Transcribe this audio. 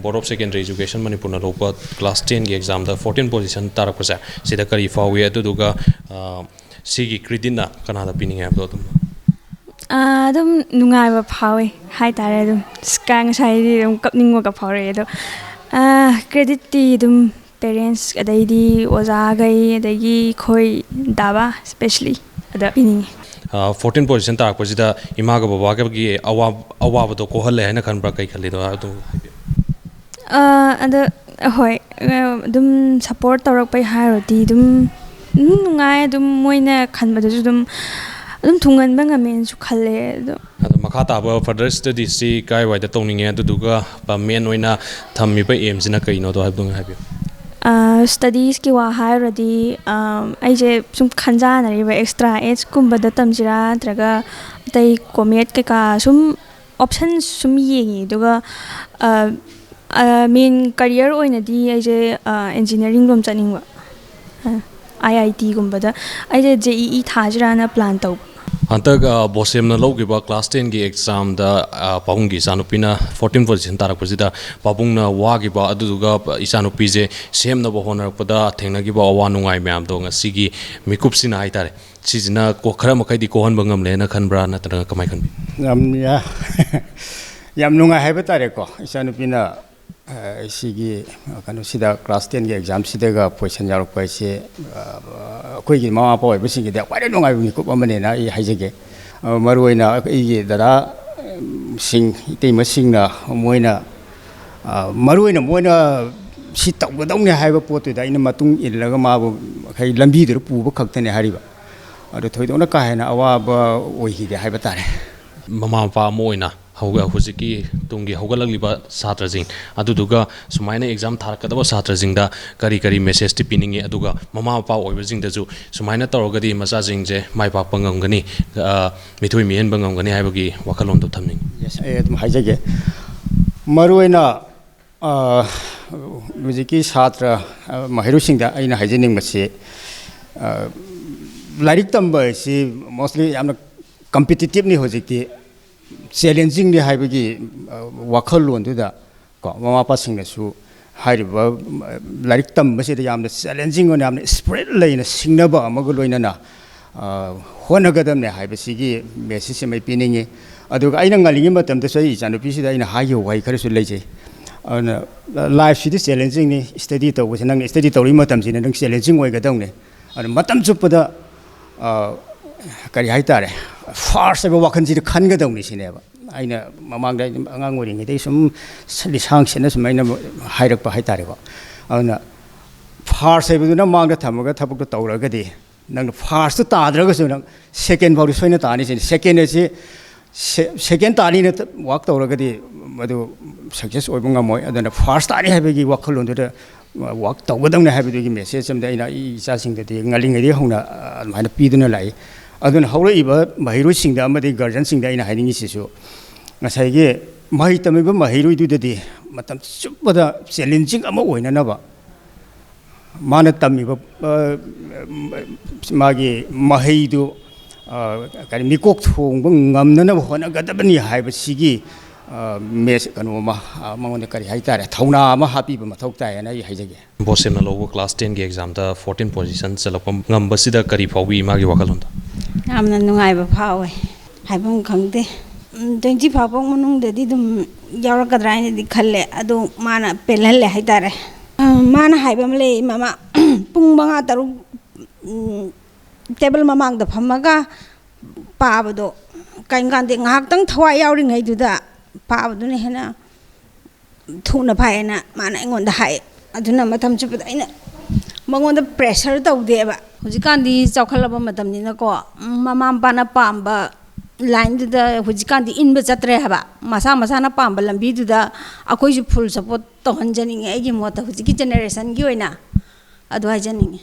Board of Secondary Education Manipur Lopa class 10 की exam दा 14 position Tarak पर से सीधा करी फाउये तो दुगा सीगी क्रिटिना कनाडा पिनिंग है तो तुम नुंगाई ब फावे हाई तारे तुम स्कैंग साइडी तुम कपनिंग वो कपारे तो क्रेडिट टी तुम parents अदाइदी ओजा गई अदाइगी कोई दावा especially अदा पिनिंग 14 position तारक पर सीधा इमाग बाबा के अवाब तो कोहल है ना खन पर कई खली तो अदा होय दुम support तौरक पे हाई रोटी दुम नुंगाई दुम मोइना खन बदु दुम थुंगन बंग मेन सु खले मखा ताब फर्दर स्टडीज सी काय वाइद तोनिंग है दुगा मेन ओइना थम्मी पे एम सिना कइनो तो हाइबदुंग हाइबि स्टडीज की वा हाइरदी आइजे सुम खंजा नरिबा एक्स्ट्रा एज कुंबदा तमजिरा नत्रगा तै कॉमेट के का सुम ऑप्शन सुम येंगी दुगा मेन करियर ओइनदी आइजे इंजीनियरिंग रोम चनिंगवा IIT गुम्बदा आइजे JEE थाजराना प्लान तौ हंतक बोसेमना लौगिबा क्लास 10 की एग्जाम दा पाबुंगी सानुपिना 14 पोजीशन तारकपसिदा पाबुंगना वागिबा अदुदुगा इसानुपि जे सेमना बहोनरपदा थेंनागिबा अवा नुंगाई म्याम दो ngasi मिकुपसिना हाइतारे सिजना को खरा मखैदि कोहन बंगम लेना खनब्रा नत्र कमाय खनबि याम नुंगाई हाइबा तारे को इसानुपिना सिगी कनो सिदा क्लास 10 की एग्जाम सिदेगा पोजीशन यारक पाइसे कोई मामा पाव बसिंग दे क्वाइ नुंगाई को अमने ना ई हाइजेगे मरुइना ई दादा सिंग इतेम सिंगना मोइना मरुइना मोइना सि तौगदौने हाइबा पोतुदा इन मतुंग इल्लगा माबु खै लंबी दर पुबा खक्तने हारिबा अदो थोइदोना काहेना अवाबा ओहिदे हाइबा तारे ममा पा मोइना हौगा हुजिकी तुंगी हौगलगलिबा छात्रजिंग अदुदुगा सुमाइना एग्जाम थारकदबा छात्रजिंगदा करी करी मेसेज ति पिनिंगे अदुगा ममा पा ओइबजिंगदजु सुमाइना तौरगदि मचाजिंगजे माइपा पंगमगनी मिथुइ मिहेन बंगमगनी हाइबगी वखलोन तो थमनिंग यस ए तुम हाइजेगे मरुइना हुजिकी छात्र महिरुसिंगदा आइना हाइजेनिंग मसे लाइरिक तंबसी मोस्टली यामना कॉम्पिटिटिव नि हुजिकी चैलेंजिंग नि हाइबगी वखल लोनदुदा को ममा पासिंगसु हाइरिबा लाइरिक तंबसिदा यामना चैलेंजिंग ओन यामना स्प्रेड लेना सिंगनबा अमग लोइनाना होनगदमने हाइबसिगी मेसेज मै पिनिंगे अदुगा आइना ngaliंगे मतम दसै इचानुपिसिदा आइना हायो वाइ खरसु लेजे अन लाइफ सिदि चैलेंजिंग नि स्टडी तौबसे नंग स्टडी तौरि मतम सिना नंग चैलेंजिंग ओइगदौने अन मतम चुपदा करी हाइतारे फार्स्ट एबा वाखनजिद खनगदौनि सिनेबा आइना ममांगदा अंगांग ओरिङैदै सुम लिसांसेना सुमाइना हाइरकपा हाइतारेबा अना फार्स्ट एबदुना मांगदा थमगा थबक तौरगदि नंग फार्स्ट ताद्रगसु नंग सेकेंड फाउरि सोइना तानि सिन सेकेंड एसे सेकेंड तानि न वाक तौरगदि मदु सक्सेस ओइबंगा मोय अदना फार्स्ट तानि हाइबगी वाखलोंदुदा वाक तौगदौनि हाइबदुगी मेसेज समदा आइना इचासिंगदि ngaliङैदि होना माइना पिदुना लाई अदुन हौरइबा महिरुसिंगदा अमदि गार्जियनसिंगदा आइना हाइनिङिसिसु ngसाइगे महि तमिबा महिरुइदुदि मतम चुपदा चैलेंजिंग अमा ओइनानबा माना तमिबा मागे महिदु करि मिकोक थोंबा ngamnanaba honagadaबनि हाइबसिगी मेस कनोमा मंगोन करि हाइतारे थौना अमा हापिबा मथौ तायना इ हाइजेगे बोसेमना लोगो क्लास 10 की एग्जाम दा 14 position चलपम ngambasida kari fawbi magi wakalon amna nungaiba phawe haibam khangde 20 phapong manungdadi dum yarakadra ni di khalle adu mana pelalle haitare mana haibam le mama pung manga taru table mamang da phamaga pabado kaingande ngak tang thwa yawring haiduda pabado ne hena thuna phaina mana engonda hai aduna matham chupada ina mangonda pressure tawdeba hujikandi chawkhalaba matamnina ko mama pana pamba line da hujikandi inba chatre haba masa masa na pamba lambi da akoi ju full support to hanjani nge gi mota hujiki generation gi oina adu hajaninge